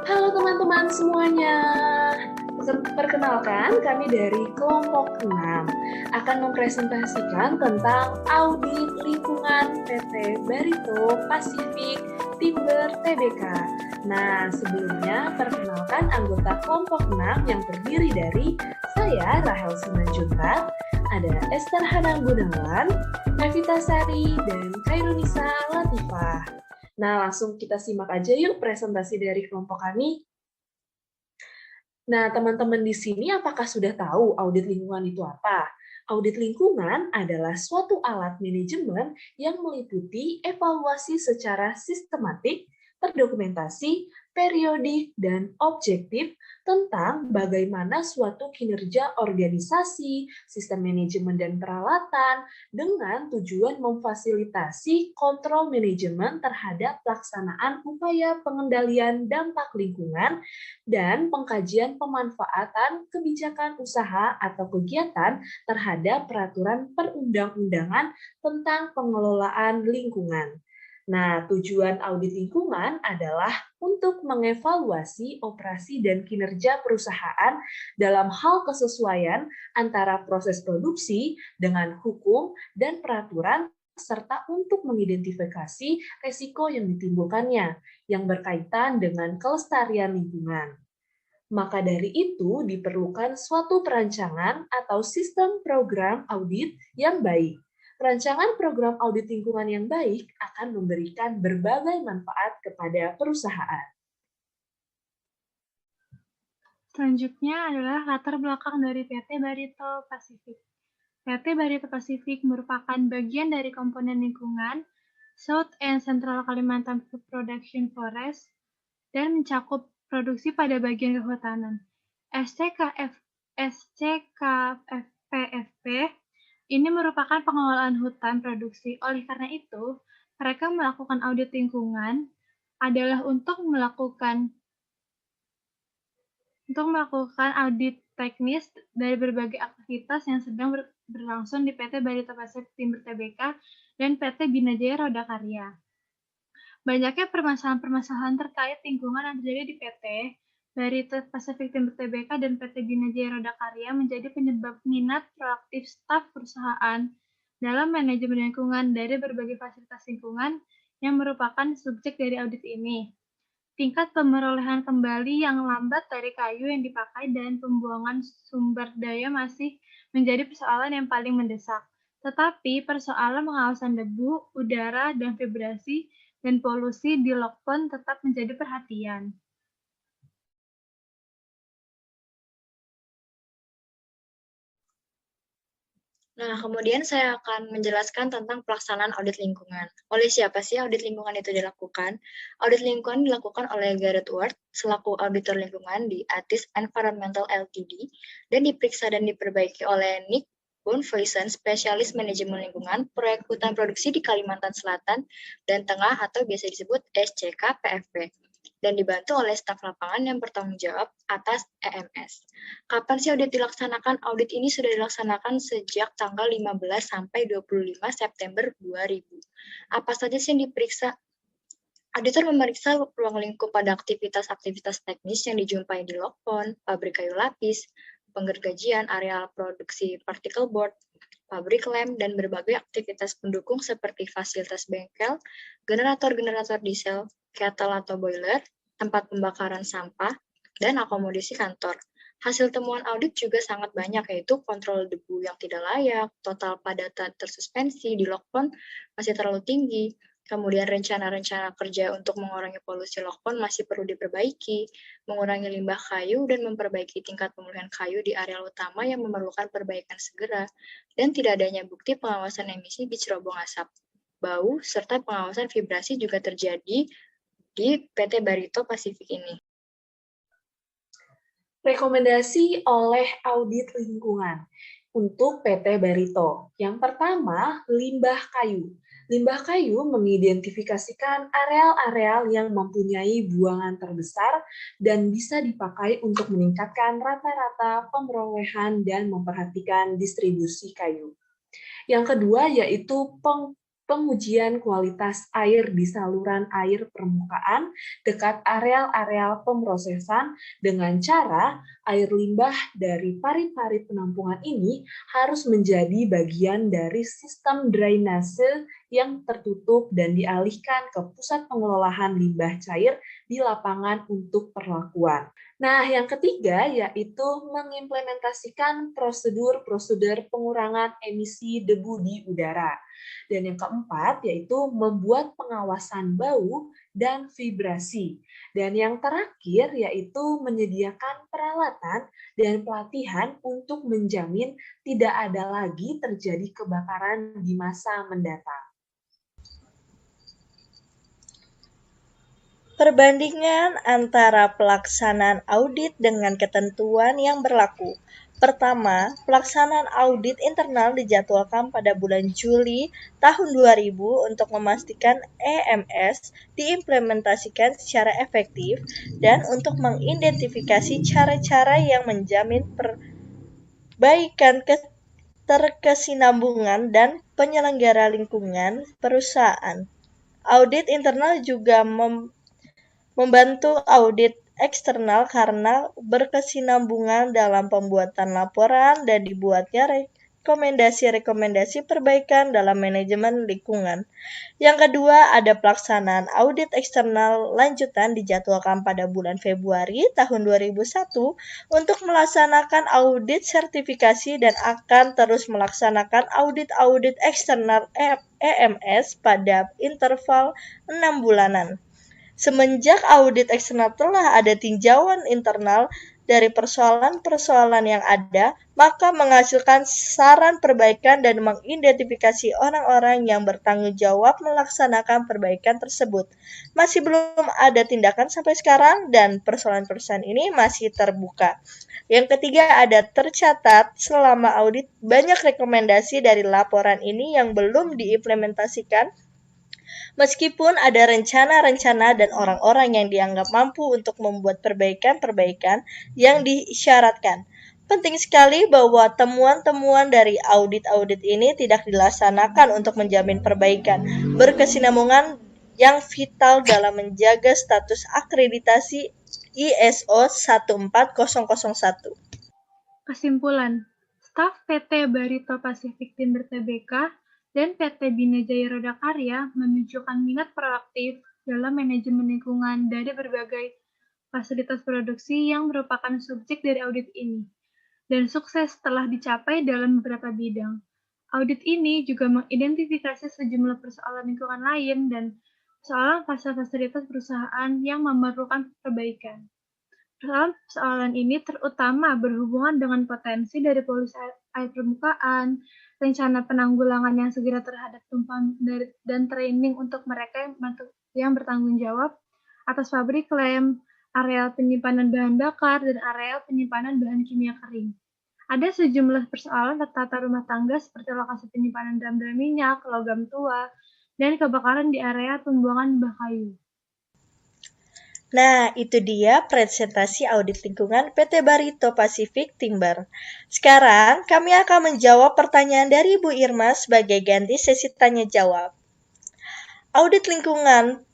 Halo teman-teman semuanya. Perkenalkan, kami dari kelompok 6 akan mempresentasikan tentang audit lingkungan PT Barito Pacific Timber Tbk. Nah, sebelumnya perkenalkan anggota kelompok 6 yang terdiri dari saya Rahel Simanjuntak, ada Esther Hanang Gunawan, Evita Sari, dan Kairunisa Latifah. Nah, langsung kita simak aja yuk presentasi dari kelompok kami. Nah, teman-teman di sini apakah sudah tahu audit lingkungan itu apa? Audit lingkungan adalah suatu alat manajemen yang meliputi evaluasi secara sistematik, terdokumentasi, periodik, dan objektif tentang bagaimana suatu kinerja organisasi, sistem manajemen dan peralatan, dengan tujuan memfasilitasi kontrol manajemen terhadap pelaksanaan upaya pengendalian dampak lingkungan dan pengkajian pemanfaatan kebijakan usaha atau kegiatan terhadap peraturan perundang-undangan tentang pengelolaan lingkungan. Nah, tujuan audit lingkungan adalah untuk mengevaluasi operasi dan kinerja perusahaan dalam hal kesesuaian antara proses produksi dengan hukum dan peraturan serta untuk mengidentifikasi risiko yang ditimbulkannya yang berkaitan dengan kelestarian lingkungan. Maka dari itu diperlukan suatu perancangan atau sistem program audit yang baik. Perancangan program audit lingkungan yang baik akan memberikan berbagai manfaat kepada perusahaan. Selanjutnya adalah latar belakang dari PT Barito Pacific. PT Barito Pacific merupakan bagian dari komponen lingkungan South and Central Kalimantan Food Production Forest dan mencakup produksi pada bagian kehutanan. SCKFPFP ini merupakan pengelolaan hutan produksi. Oleh karena itu, mereka melakukan audit lingkungan adalah untuk melakukan audit teknis dari berbagai aktivitas yang sedang berlangsung di PT Barito Pacific Timber Tbk dan PT Bina Jaya Roda Karya. Banyaknya permasalahan-permasalahan terkait lingkungan yang terjadi di PT Barito Pacific Timber Tbk dan PT Bina Jaya Roda Karya menjadi penyebab minat proaktif staf perusahaan dalam manajemen lingkungan dari berbagai fasilitas lingkungan yang merupakan subjek dari audit ini. Tingkat pemerolehan kembali yang lambat dari kayu yang dipakai dan pembuangan sumber daya masih menjadi persoalan yang paling mendesak. Tetapi persoalan pengawasan debu, udara, dan vibrasi dan polusi di Lokpon tetap menjadi perhatian. Nah, kemudian saya akan menjelaskan tentang pelaksanaan audit lingkungan. Oleh siapa sih audit lingkungan itu dilakukan? Audit lingkungan dilakukan oleh Gareth Ward selaku auditor lingkungan di Atis Environmental Ltd dan diperiksa dan diperbaiki oleh Nick Bonvoisen, spesialis manajemen lingkungan proyek hutan produksi di Kalimantan Selatan dan Tengah atau biasa disebut SCKPFP. Dan dibantu oleh staf lapangan yang bertanggung jawab atas EMS. Kapan sih audit dilaksanakan? Audit ini sudah dilaksanakan sejak tanggal 15 sampai 25 September 2000. Apa saja sih yang diperiksa? Auditor memeriksa ruang lingkup pada aktivitas-aktivitas teknis yang dijumpai di Lokpon, pabrik kayu lapis, penggergajian, areal produksi particle board, pabrik lem, dan berbagai aktivitas pendukung seperti fasilitas bengkel, generator-generator diesel, kettle atau boiler, tempat pembakaran sampah, dan akomodasi kantor. Hasil temuan audit juga sangat banyak, yaitu kontrol debu yang tidak layak, total padatan tersuspensi di Lokpon masih terlalu tinggi, kemudian rencana-rencana kerja untuk mengurangi polusi Lokpon masih perlu diperbaiki, mengurangi limbah kayu, dan memperbaiki tingkat pemulihan kayu di areal utama yang memerlukan perbaikan segera, dan tidak adanya bukti pengawasan emisi di cerobong asap, bau, serta pengawasan vibrasi juga terjadi di PT Barito Pacific ini. Rekomendasi oleh audit lingkungan untuk PT Barito. Yang pertama, limbah kayu. Limbah kayu mengidentifikasikan areal-areal yang mempunyai buangan terbesar dan bisa dipakai untuk meningkatkan rata-rata pemerolehan dan memperhatikan distribusi kayu. Yang kedua yaitu pengujian kualitas air di saluran air permukaan dekat areal-areal pemrosesan dengan cara air limbah dari parit-parit penampungan ini harus menjadi bagian dari sistem drainase yang tertutup dan dialihkan ke pusat pengelolaan limbah cair di lapangan untuk perlakuan. Nah, yang ketiga yaitu mengimplementasikan prosedur-prosedur pengurangan emisi debu di udara. Dan yang keempat yaitu membuat pengawasan bau dan vibrasi. Dan yang terakhir yaitu menyediakan peralatan dan pelatihan untuk menjamin tidak ada lagi terjadi kebakaran di masa mendatang. Perbandingan antara pelaksanaan audit dengan ketentuan yang berlaku. Pertama, pelaksanaan audit internal dijadwalkan pada bulan Juli tahun 2000 untuk memastikan EMS diimplementasikan secara efektif dan untuk mengidentifikasi cara-cara yang menjamin perbaikan terkesinambungan dan penyelenggara lingkungan perusahaan. Audit internal juga membantu audit eksternal karena berkesinambungan dalam pembuatan laporan dan dibuatnya rekomendasi-rekomendasi perbaikan dalam manajemen lingkungan. Yang kedua, ada pelaksanaan audit eksternal lanjutan dijadwalkan pada bulan Februari tahun 2001 untuk melaksanakan audit sertifikasi dan akan terus melaksanakan audit-audit eksternal EMS pada interval 6 bulanan. Semenjak audit eksternal telah ada tinjauan internal dari persoalan-persoalan yang ada, maka menghasilkan saran perbaikan dan mengidentifikasi orang-orang yang bertanggung jawab melaksanakan perbaikan tersebut. Masih belum ada tindakan sampai sekarang dan persoalan-persoalan ini masih terbuka. Yang ketiga, ada tercatat selama audit banyak rekomendasi dari laporan ini yang belum diimplementasikan. Meskipun ada rencana-rencana dan orang-orang yang dianggap mampu untuk membuat perbaikan-perbaikan yang disyaratkan. Penting sekali bahwa temuan-temuan dari audit-audit ini tidak dilaksanakan untuk menjamin perbaikan berkesinambungan yang vital dalam menjaga status akreditasi ISO 14001. Kesimpulan, staf PT Barito Pacific Timber Tbk dan PT Bina Jaya Roda Karya menunjukkan minat proaktif dalam manajemen lingkungan dari berbagai fasilitas produksi yang merupakan subjek dari audit ini, dan sukses telah dicapai dalam beberapa bidang. Audit ini juga mengidentifikasi sejumlah persoalan lingkungan lain dan persoalan fasilitas perusahaan yang memerlukan perbaikan. Persoalan ini terutama berhubungan dengan potensi dari polusi air permukaan, rencana penanggulangan yang segera terhadap tumpahan dan training untuk mereka yang bertanggung jawab atas pabrik lem, areal penyimpanan bahan bakar, dan areal penyimpanan bahan kimia kering. Ada sejumlah persoalan tata rumah tangga seperti lokasi penyimpanan drum-drum minyak, logam tua, dan kebakaran di area pembuangan limbah kayu. Nah, itu dia presentasi audit lingkungan PT Barito Pacific Timber. Sekarang, kami akan menjawab pertanyaan dari Bu Irma sebagai ganti sesi tanya jawab. Audit lingkungan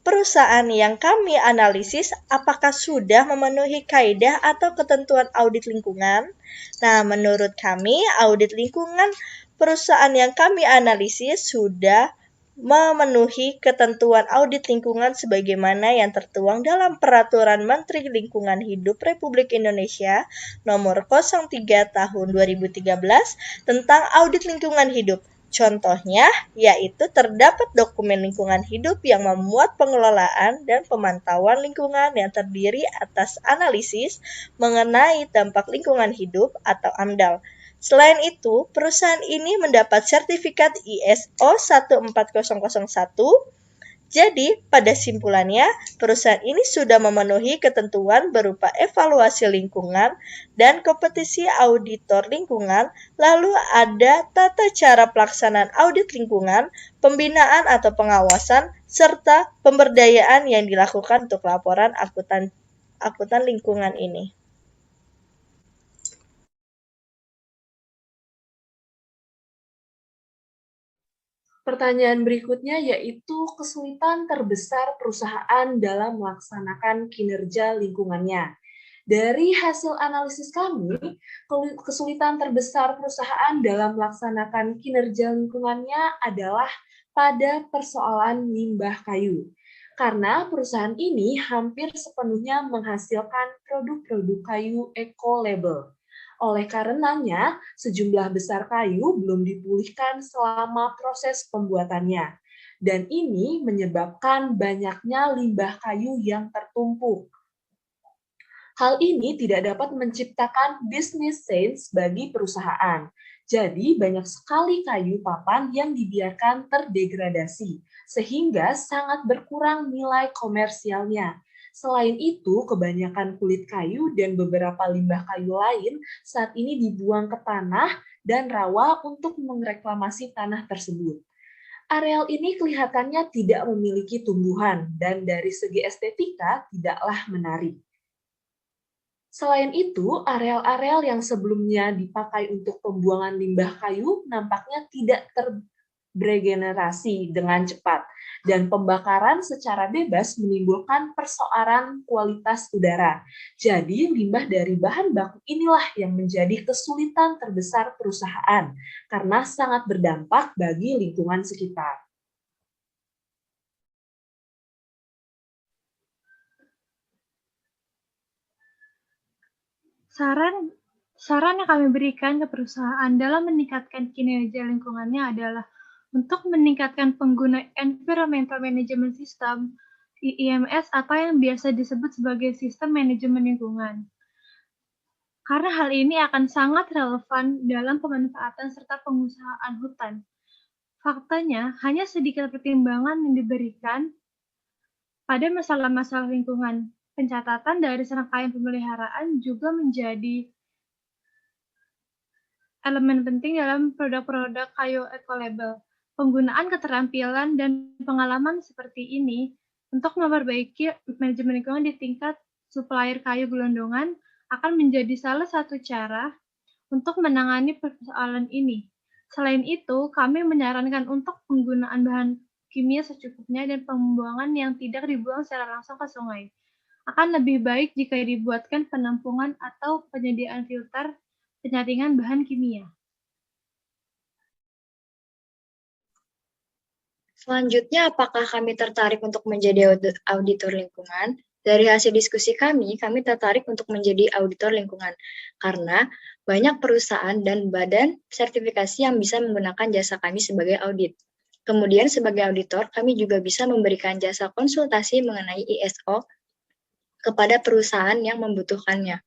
perusahaan yang kami analisis apakah sudah memenuhi kaidah atau ketentuan audit lingkungan? Nah, menurut kami, audit lingkungan perusahaan yang kami analisis sudah memenuhi ketentuan audit lingkungan sebagaimana yang tertuang dalam Peraturan Menteri Lingkungan Hidup Republik Indonesia Nomor 03 Tahun 2013 tentang audit lingkungan hidup. Contohnya, yaitu terdapat dokumen lingkungan hidup yang memuat pengelolaan dan pemantauan lingkungan yang terdiri atas analisis mengenai dampak lingkungan hidup atau AMDAL. Selain itu, perusahaan ini mendapat sertifikat ISO 14001. Jadi, pada simpulannya, perusahaan ini sudah memenuhi ketentuan berupa evaluasi lingkungan dan kompetisi auditor lingkungan, lalu ada tata cara pelaksanaan audit lingkungan, pembinaan atau pengawasan, serta pemberdayaan yang dilakukan untuk laporan akuntan lingkungan ini. Pertanyaan berikutnya yaitu kesulitan terbesar perusahaan dalam melaksanakan kinerja lingkungannya. Dari hasil analisis kami, kesulitan terbesar perusahaan dalam melaksanakan kinerja lingkungannya adalah pada persoalan limbah kayu. Karena perusahaan ini hampir sepenuhnya menghasilkan produk-produk kayu eco-label. Oleh karenanya, sejumlah besar kayu belum dipulihkan selama proses pembuatannya. Dan ini menyebabkan banyaknya limbah kayu yang tertumpuk. Hal ini tidak dapat menciptakan business sense bagi perusahaan. Jadi, banyak sekali kayu papan yang dibiarkan terdegradasi, sehingga sangat berkurang nilai komersialnya. Selain itu, kebanyakan kulit kayu dan beberapa limbah kayu lain saat ini dibuang ke tanah dan rawa untuk mereklamasi tanah tersebut. Areal ini kelihatannya tidak memiliki tumbuhan dan dari segi estetika tidaklah menarik. Selain itu, areal-areal yang sebelumnya dipakai untuk pembuangan limbah kayu nampaknya tidak beregenerasi dengan cepat, dan pembakaran secara bebas menimbulkan persoalan kualitas udara. Jadi, limbah dari bahan baku inilah yang menjadi kesulitan terbesar perusahaan, karena sangat berdampak bagi lingkungan sekitar. Saran yang kami berikan ke perusahaan dalam meningkatkan kinerja lingkungannya adalah untuk meningkatkan pengguna Environmental Management System (EMS) atau yang biasa disebut sebagai sistem manajemen lingkungan. Karena hal ini akan sangat relevan dalam pemanfaatan serta pengusahaan hutan. Faktanya, hanya sedikit pertimbangan yang diberikan pada masalah-masalah lingkungan. Pencatatan dari serangkaian pemeliharaan juga menjadi elemen penting dalam produk-produk kayu eco-label. Penggunaan keterampilan dan pengalaman seperti ini untuk memperbaiki manajemen lingkungan di tingkat supplier kayu gelondongan akan menjadi salah satu cara untuk menangani persoalan ini. Selain itu, kami menyarankan untuk penggunaan bahan kimia secukupnya dan pembuangan yang tidak dibuang secara langsung ke sungai. Akan lebih baik jika dibuatkan penampungan atau penyediaan filter penyaringan bahan kimia. Selanjutnya, apakah kami tertarik untuk menjadi auditor lingkungan? Dari hasil diskusi kami tertarik untuk menjadi auditor lingkungan karena banyak perusahaan dan badan sertifikasi yang bisa menggunakan jasa kami sebagai audit. Kemudian sebagai auditor, kami juga bisa memberikan jasa konsultasi mengenai ISO kepada perusahaan yang membutuhkannya.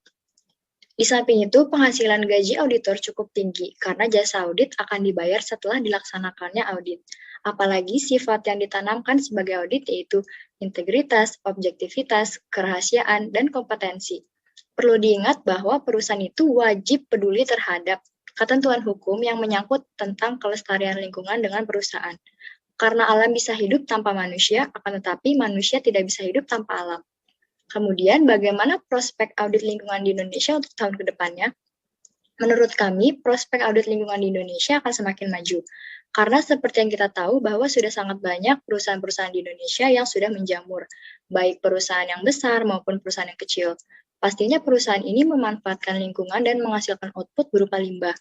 Di samping itu, penghasilan gaji auditor cukup tinggi karena jasa audit akan dibayar setelah dilaksanakannya audit. Apalagi sifat yang ditanamkan sebagai audit yaitu integritas, objektivitas, kerahasiaan, dan kompetensi. Perlu diingat bahwa perusahaan itu wajib peduli terhadap ketentuan hukum yang menyangkut tentang kelestarian lingkungan dengan perusahaan. Karena alam bisa hidup tanpa manusia, akan tetapi manusia tidak bisa hidup tanpa alam. Kemudian, bagaimana prospek audit lingkungan di Indonesia untuk tahun ke depannya? Menurut kami, prospek audit lingkungan di Indonesia akan semakin maju. Karena seperti yang kita tahu bahwa sudah sangat banyak perusahaan-perusahaan di Indonesia yang sudah menjamur, baik perusahaan yang besar maupun perusahaan yang kecil. Pastinya perusahaan ini memanfaatkan lingkungan dan menghasilkan output berupa limbah.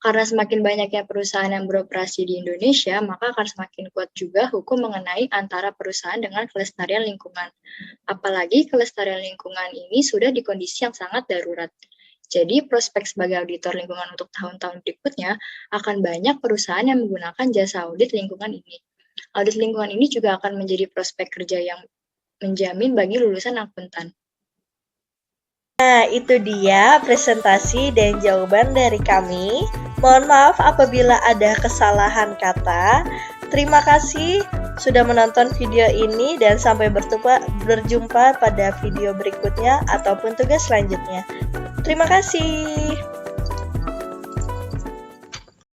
Karena semakin banyaknya perusahaan yang beroperasi di Indonesia, maka akan semakin kuat juga hukum mengenai antara perusahaan dengan kelestarian lingkungan. Apalagi kelestarian lingkungan ini sudah di kondisi yang sangat darurat. Jadi, prospek sebagai auditor lingkungan untuk tahun-tahun berikutnya akan banyak perusahaan yang menggunakan jasa audit lingkungan ini. Audit lingkungan ini juga akan menjadi prospek kerja yang menjamin bagi lulusan akuntan. Nah, itu dia presentasi dan jawaban dari kami. Mohon maaf apabila ada kesalahan kata. Terima kasih sudah menonton video ini dan sampai berjumpa pada video berikutnya ataupun tugas selanjutnya. Terima kasih.